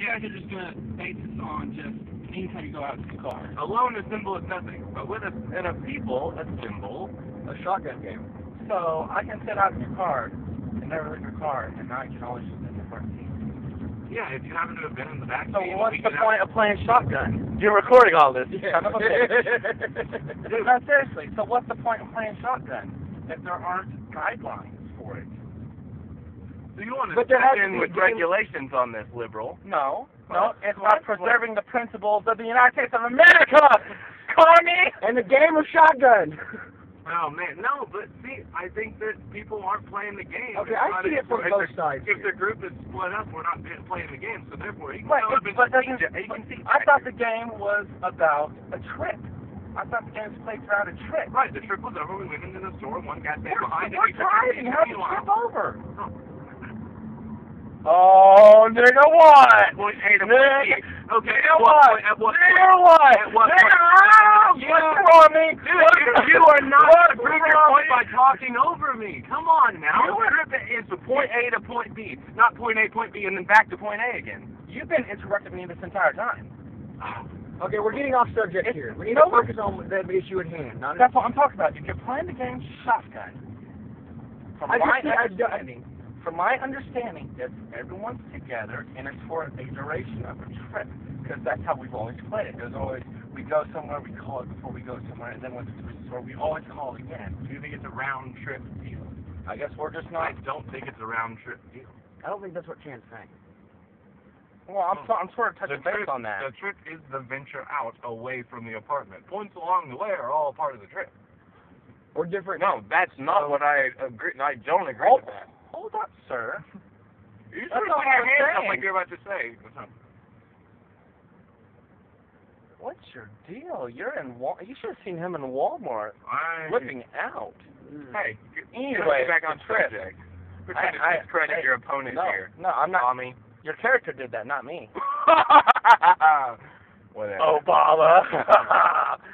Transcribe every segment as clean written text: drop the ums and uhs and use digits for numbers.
guys are just gonna base this on just anytime you go out to the car. Alone a symbol is nothing, but with a people, a symbol, a shotgun game. So I can sit out in your car and never leave your car, and I can always just sit in the front seat. Yeah, if you happen to have been in the back So seat, what's the point of playing shotgun? You're recording all this. Yeah. Son of a bitch. Dude, no, seriously. So what's the point of playing shotgun if there aren't guidelines for it? So you want to But there step has to in be with regulations on this, liberal? No, Well, it's about preserving the principles of the United States of America, commie! And the game of shotgun. Oh man, no, but see, I think that people aren't playing the game. Okay, I see it from both sides. If the group is split up, we're not playing the game, so therefore you can Right, tell but I thought the the game was about a trip. I thought the game was played throughout a trip. Right, the trip was over, we went into the store, one got there behind We're driving, how'd you trip over? Oh, nigga, what? Point A to point B. Okay, Nigga, at what point? At what Nigga, what? At what Nigga, point? what's wrong, me? Dude, you are not to prove your point by talking over me. Come on now. The trip is from point A to point B, not point A, point B, and then back to point A again. You've been interrupting me this entire time. Okay, we're getting off subject here. We need to focus on the issue at hand. That's what I'm talking about. If you're playing the game shotgun, from my understanding, if everyone's together and it's for a duration of a trip, because that's how we've always played it. There's always, we go somewhere, we call it before we go somewhere, and then when it's to the store, we always call it again. Do you think it's a round trip deal? I guess we're just I not. don't think it's a round trip deal. I don't think that's what Chan's saying. Well, I'm sort of touching base on that. The trip is the venture out away from the apartment. Points along the way are all part of the trip. Or different. No, that's not what I agree. I don't agree with that. Hold up, sir. You just That's put not your what I'm hands up saying. like you're about to say. What's your deal? You should have seen him in Walmart, flipping out. Hey, Anyway, get back on trip. subject. We're trying to discredit your opponent here. No, I'm not. Tommy. Your character did that, not me. Whatever. Obama.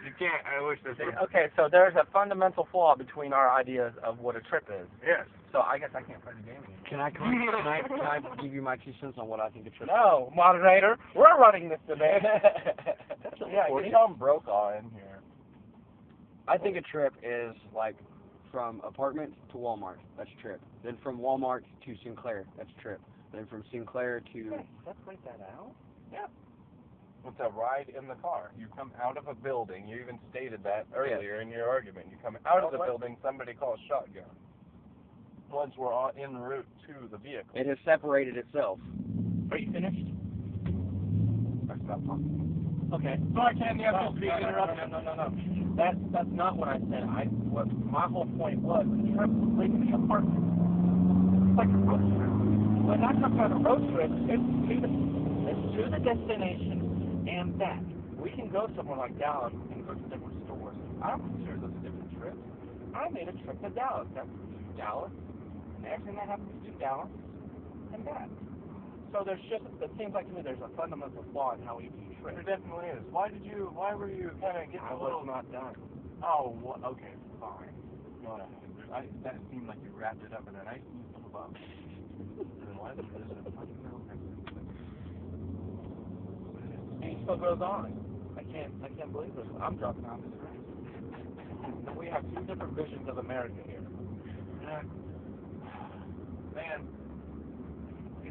You can't. I wish this was. Okay, so there's a fundamental flaw between our ideas of what a trip is. Yes. So I guess I can't play the game anymore. Can I give you my 2 cents on what I think a trip is? No, moderator, we're running this debate. Yeah, get Tom Brokaw in here. I think a trip is like from apartment to Walmart. That's a trip. Then from Walmart to Sinclair. That's a trip. Then from Sinclair to... Let's break that out. Yeah. It's a ride in the car. You come out of a building. You even stated that earlier in your argument. You come out of the building, somebody calls shotgun. Bloods were en route to the vehicle. It has separated itself. Are you finished? I stopped talking. Okay. Sorry, Ken, you have to be interrupted. No. That's not what I said. My whole point was the trip was leaving the apartment. It's like a road trip. When I talk about a road trip, it's to the destination and back. We can go somewhere like Dallas and go to different stores. I don't consider those different trips. I made a trip to Dallas. That's to Dallas, and everything that happens to Dallas and back. So it seems like to me there's a fundamental flaw in how we view trips. There definitely is. Why were you kind of getting I was not done. Oh, well, okay, fine. Go ahead. That seemed like you wrapped it up in a nice neat little bow. It still goes on. I can't believe this. I'm dropping out of this race. We have 2 different visions of America here. Man,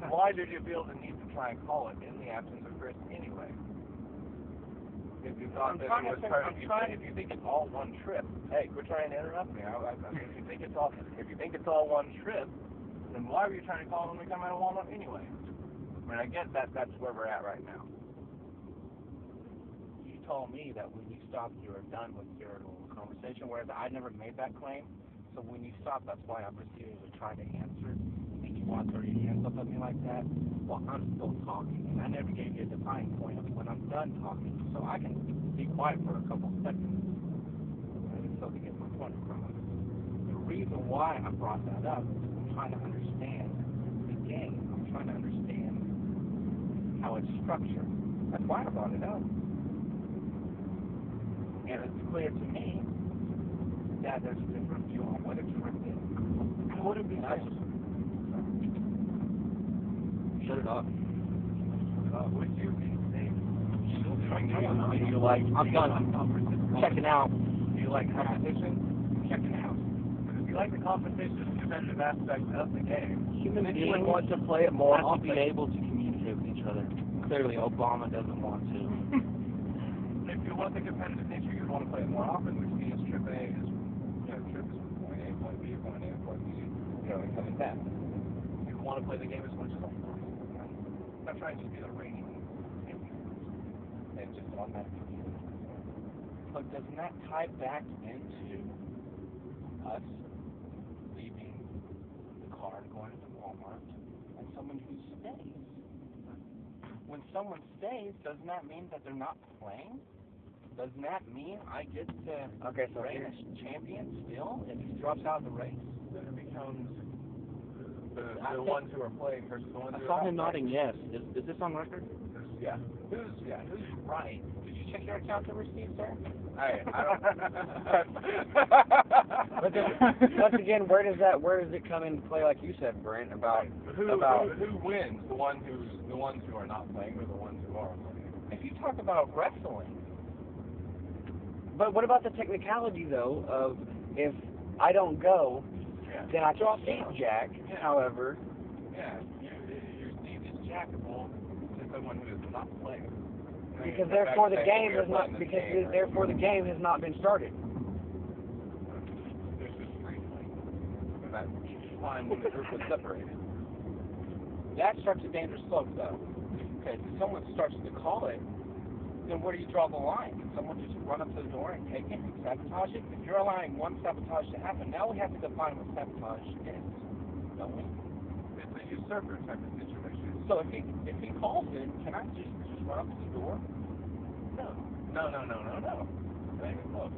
why did you feel the need to try and call it in the absence of Chris anyway? If you thought that it was if you think it's all one trip, hey, quit trying to interrupt me. If you think it's all one trip, then why were you trying to call when we come out of Walmart anyway? I mean, I get that that's where we're at right now. You told me that when you stopped, you were done with your little conversation, whereas I never made that claim. So when you stopped, that's why I proceeded to try to answer. And you want to throw your hands up at me like that? Well, I'm still talking, and I never gave you a defining point of when I'm done talking. So I can be quiet for a couple seconds and still to get my point across. The reason why I brought that up is I'm trying to understand the game. I'm trying to understand how it's structured. That's why I brought it up. And it's clear to me that there's a different view on what a trip is. Would it be nice? Shut it off. would you be safe? You're like, I'm done checking out. Do you like competition? Checking out. If you like the competition, competitive aspect of the game, Human then you beings would want to play it more have to be often. able to communicate with each other. Clearly, Obama doesn't want to. If you want the competitive nature, you'd want to play it more often, which means trip A is, trip is from point A, point B, point A, point B, and coming back. You want to play the game as much as possible. I'm not trying to be the reigning champion and just automatically. But doesn't that tie back into us leaving the car and going to Walmart and someone who stays? When someone stays, doesn't that mean that they're not playing? Doesn't that mean I get to reign as champion still if he drops out of the race? Then it becomes the ones who are playing versus the ones I who saw are him not nodding yes. Is this on record? Yeah. Who's right? Did you check your account to receive, sir? I don't. But then, once again, where does it come into play, like you said, Brent, about who wins? The ones who are not playing, or the ones who are playing? If you talk about wrestling, But what about the technicality, though, of if I don't go, then I can seat Jack. Yeah. However, Your seat is jackable to someone who is not playing. because therefore the game has not been started. There's just free playing. And that's fine when the group is separated. that starts a dangerous slope, though. Because if someone starts to call it, then where do you draw the line? Can someone just run up to the door and take it and sabotage it? If you're allowing one sabotage to happen, now we have to define what sabotage is, don't we? It's a usurper type of situation. So if he calls it, can I just run up to the door? No. Look,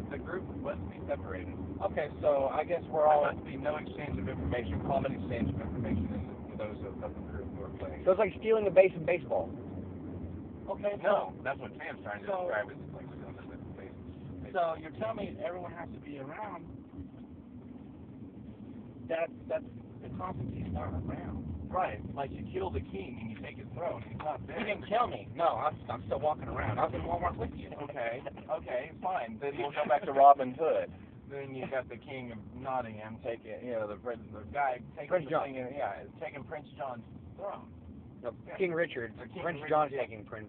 the group must be separated. Okay, so I guess we're There all. must be no exchange of information, common exchange of information in those of the group who are playing. So it's like stealing a base in baseball. Okay, No, that's what Sam's trying to So- describe. It's like stealing a base. so you're telling me everyone has to be around. That's the Constantine's not around. Right, like you kill the king and you take his throne. He's not there. You didn't kill me. No, I'm still walking around. I was in Walmart with you. Okay, fine. Then we'll go back to Robin Hood. Then you got the king of Nottingham taking, the guy taking Prince the John. thing, taking Prince John's throne. No, King Richard. Or King Prince Richard, John's yeah. taking Prince.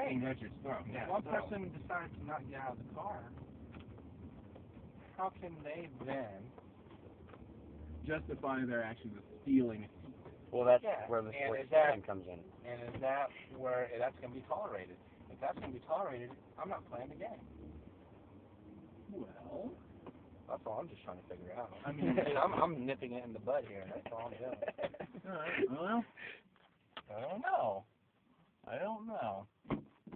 King Richard's throne. Yeah. One so- person decides to not get out of the car. How can they then justify their actions of stealing. Well, that's Yeah, where the and sports is that- gambling comes in. And is that where that's going to be tolerated? If that's going to be tolerated, I'm not playing the game. Well, That's all I'm just trying to figure out. I mean- I'm nipping it in the bud here. That's all I'm doing. well, I don't know.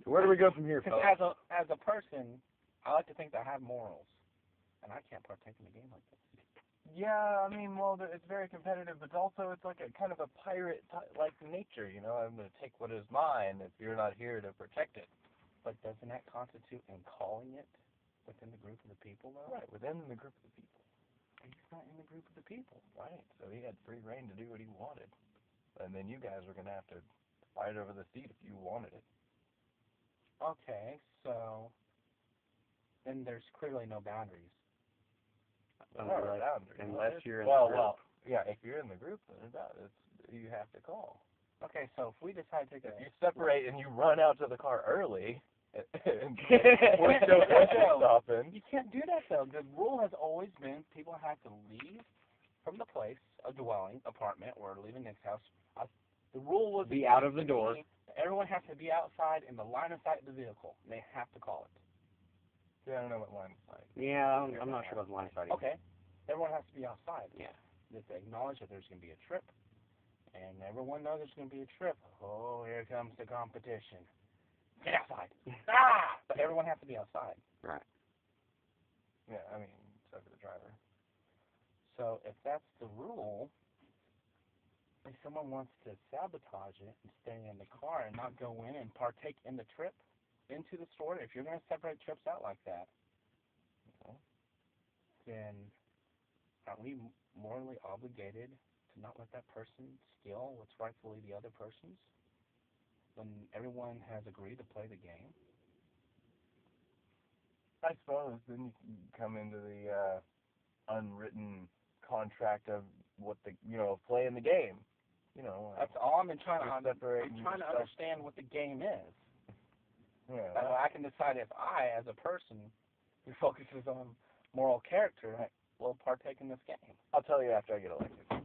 Where do we go from here, Because folks? as a person, I like to think that I have morals, and I can't partake in a game like this. Yeah, I mean, well, it's very competitive, but also it's like a kind of a pirate-like nature, I'm going to take what is mine if you're not here to protect it. But doesn't that constitute in calling it within the group of the people, though? Right, within the group of the people. He's not in the group of the people. Right, so he had free reign to do what he wanted. And then you guys were going to have to fight over the seat if you wanted it. Okay, so then there's clearly no boundaries. Unless you're in well, the group. Well, yeah, if you're in the group, then you have to call. Okay, so if we decide to take If a... you separate and you run out to the car early, and What's stopping. You can't do that, though. The rule has always been people have to leave from the place, a dwelling, apartment, or leaving next house. The rule was... Be out of the door. Everyone has to be outside in the line of sight of the vehicle. They have to call it. Yeah, I don't know what line it's like. Yeah, I'm not sure about the line of sight. Okay. Everyone has to be outside. Yeah. They have to acknowledge that there's going to be a trip. And everyone knows there's going to be a trip. Oh, here comes the competition. Get outside. But everyone has to be outside. Right. Yeah, I mean, except for the driver. So if that's the rule, if someone wants to sabotage it and stay in the car and not go in and partake in the trip into the store, if you're going to separate trips out like that, then aren't we morally obligated to not let that person steal what's rightfully the other person's? when everyone has agreed to play the game? I suppose then you can come into the unwritten contract of what the playing the game. That's all I'm trying to separating I'm trying to yourself. understand what the game is. Yeah, That way I can decide if I, as a person who focuses on moral character, will partake in this game. I'll tell you after I get elected.